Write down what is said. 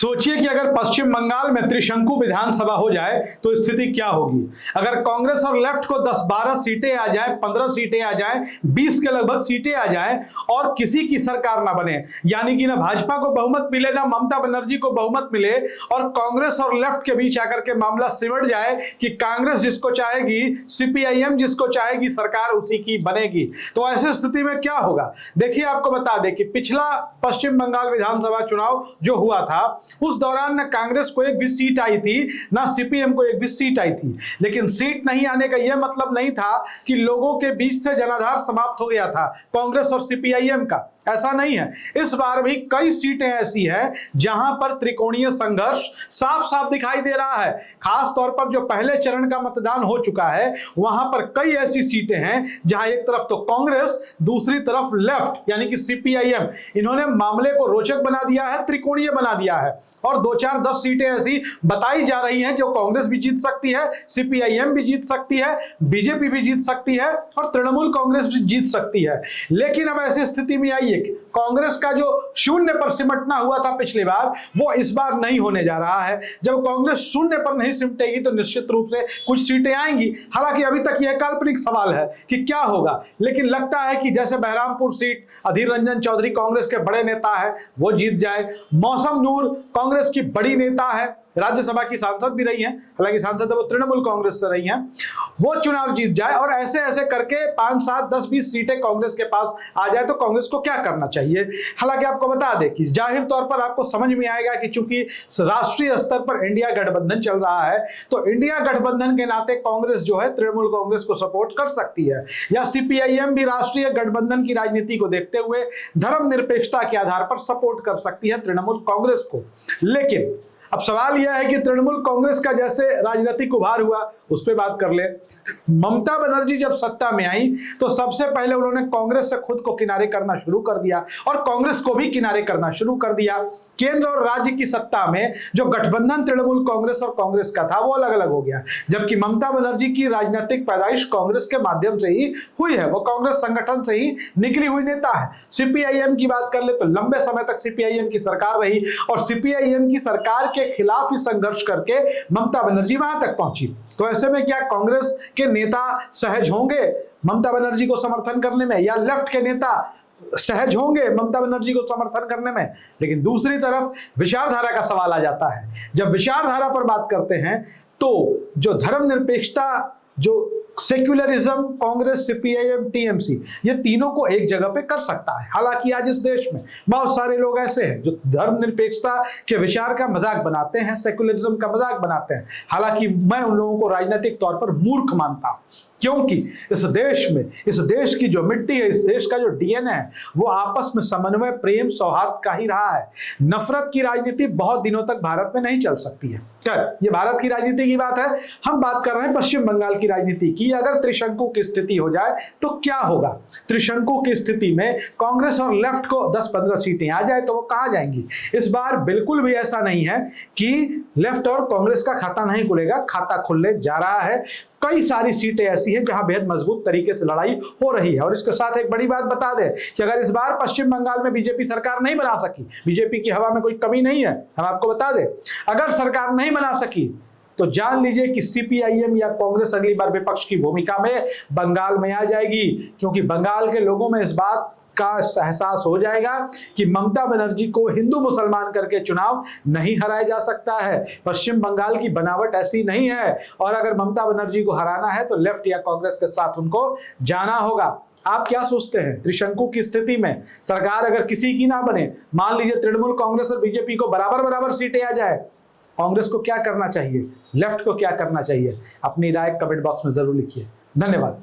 सोचिए कि अगर पश्चिम बंगाल में त्रिशंकु विधानसभा हो जाए तो स्थिति क्या होगी। अगर कांग्रेस और लेफ्ट को 10-12 सीटें आ जाए, 15 सीटें आ जाए, 20 के लगभग सीटें आ जाए और किसी की सरकार ना बने, यानी कि ना भाजपा को बहुमत मिले ना ममता बनर्जी को बहुमत मिले और कांग्रेस और लेफ्ट के बीच आकर के मामला सिमट जाए कि कांग्रेस जिसको चाहेगी, सीपीआईएम जिसको चाहेगी, सरकार उसी की बनेगी, तो ऐसी स्थिति में क्या होगा। देखिए, आपको बता दें कि पिछला पश्चिम बंगाल विधानसभा चुनाव जो हुआ था उस दौरान न कांग्रेस को एक भी सीट आई थी, ना सीपीएम को एक भी सीट आई थी। लेकिन सीट नहीं आने का यह मतलब नहीं था कि लोगों के बीच से जनाधार समाप्त हो गया था कांग्रेस और सीपीआईएम का, ऐसा नहीं है। इस बार भी कई सीटें ऐसी हैं जहां पर त्रिकोणीय संघर्ष साफ साफ दिखाई दे रहा है। खास तौर पर जो पहले चरण का मतदान हो चुका है वहां पर कई ऐसी सीटें हैं जहां एक तरफ तो कांग्रेस, दूसरी तरफ लेफ्ट यानी कि सीपीआईएम, इन्होंने मामले को रोचक बना दिया है, त्रिकोणीय बना दिया है और 2-4-10 सीटें ऐसी बताई जा रही हैं जो कांग्रेस भी जीत सकती है, सीपीआईएम भी जीत सकती है, बीजेपी भी जीत सकती है और तृणमूल कांग्रेस भी जीत सकती है। लेकिन अब ऐसी स्थिति में आई है कि कांग्रेस का जो 0 पर सिमटना हुआ था पिछली बार, वो इस बार नहीं होने जा रहा है। जब कांग्रेस 0 पर नहीं सिमटेगी तो निश्चित रूप से कुछ सीटें आएंगी। हालांकि अभी तक यह काल्पनिक सवाल है कि क्या होगा, लेकिन लगता है कि जैसे बहरामपुर सीट अधीर रंजन चौधरी कांग्रेस के बड़े नेता है वो जीत जाए, मौसम नूर कांग्रेस की बड़ी नेता है, राज्यसभा की सांसद भी रही हैं, हालांकि सांसद वो तृणमूल कांग्रेस से रही हैं, वो चुनाव जीत जाए और ऐसे ऐसे करके 5, 7, 10, 20 सीटें कांग्रेस के पास आ जाए तो कांग्रेस को क्या करना चाहिए। हालांकि आपको बता दें कि जाहिर तौर पर आपको समझ में आएगा कि चूंकि राष्ट्रीय स्तर पर इंडिया गठबंधन चल रहा है तो इंडिया गठबंधन के नाते कांग्रेस जो है तृणमूल कांग्रेस को सपोर्ट कर सकती है, या सीपीआईएम भी राष्ट्रीय गठबंधन की राजनीति को देखते हुए धर्मनिरपेक्षता के आधार पर सपोर्ट कर सकती है तृणमूल कांग्रेस को। लेकिन अब सवाल यह है कि तृणमूल कांग्रेस का जैसे राजनीतिक उभार हुआ उस पर बात कर ले। ममता बनर्जी जब सत्ता में आई तो सबसे पहले उन्होंने कांग्रेस से खुद को किनारे करना शुरू कर दिया और कांग्रेस को भी किनारे करना शुरू कर दिया। केंद्र और राज्य की सत्ता में जो गठबंधन तृणमूल कांग्रेस और कांग्रेस का था वो अलग अलग हो गया, जबकि ममता बनर्जी की राजनीतिक पैदाइश कांग्रेस के माध्यम से ही हुई है, वो कांग्रेस संगठन से ही निकली हुई नेता है। सीपीआईएम की बात कर ले तो लंबे समय तक सीपीआईएम की सरकार रही और सीपीआईएम की सरकार के खिलाफ ही संघर्ष करके ममता बनर्जी वहां तक पहुंची। तो ऐसे में क्या कांग्रेस के नेता सहज होंगे ममता बनर्जी को समर्थन करने में, या लेफ्ट के नेता सहज होंगे ममता बनर्जी को समर्थन करने में। लेकिन दूसरी तरफ विचारधारा का सवाल आ जाता है। जब विचारधारा पर बात करते हैं तो जो धर्मनिरपेक्षता, जो सेक्युलरिज्म कांग्रेस, सीपीआईएम, टीएमसी, ये तीनों को एक जगह पे कर सकता है। हालांकि आज इस देश में बहुत सारे लोग ऐसे हैं जो धर्मनिरपेक्षता के विचार का मजाक बनाते हैं, सेक्युलरिज्म का मजाक बनाते हैं। हालांकि मैं उन लोगों को राजनीतिक तौर पर मूर्ख मानता हूं, क्योंकि इस देश में, इस देश की जो मिट्टी है, इस देश का जो डीएनए है, वो आपस में समन्वय, प्रेम, सौहार्द का ही रहा है। नफरत की राजनीति बहुत दिनों तक भारत में नहीं चल सकती है। खैर, ये भारत की राजनीति की बात है, हम बात कर रहे हैं पश्चिम बंगाल की राजनीति की। अगर त्रिशंकु की स्थिति हो जाए तो क्या होगा। त्रिशंकु की स्थिति में कांग्रेस और लेफ्ट को 10-15 सीटें आ जाए तो वो कहां जाएंगी। इस बार बिल्कुल भी ऐसा नहीं है कि लेफ्ट और कांग्रेस का खाता नहीं खुलेगा, खाता खुलने जा रहा है। कई सारी सीटें ऐसी हैं जहां बेहद मजबूत तरीके से लड़ाई हो रही है। और इसके साथ एक बड़ी बात बता दें कि अगर इस बार पश्चिम बंगाल में बीजेपी सरकार नहीं बना सकी, बीजेपी की हवा में कोई कमी नहीं है, हम आपको बता दें, अगर सरकार नहीं बना सकी तो जान लीजिए कि सीपीआईएम या कांग्रेस अगली बार विपक्ष की भूमिका में बंगाल में आ जाएगी, क्योंकि बंगाल के लोगों में इस बात का एहसास हो जाएगा कि ममता बनर्जी को हिंदू मुसलमान करके चुनाव नहीं हराया जा सकता है। पश्चिम बंगाल की बनावट ऐसी नहीं है और अगर ममता बनर्जी को हराना है तो लेफ्ट या कांग्रेस के साथ उनको जाना होगा। आप क्या सोचते हैं त्रिशंकु की स्थिति में सरकार अगर किसी की ना बने, मान लीजिए तृणमूल कांग्रेस और बीजेपी को बराबर बराबर सीटें आ जाए, कांग्रेस को क्या करना चाहिए, लेफ्ट को क्या करना चाहिए? अपनी राय कमेंट बॉक्स में जरूर लिखिए। धन्यवाद।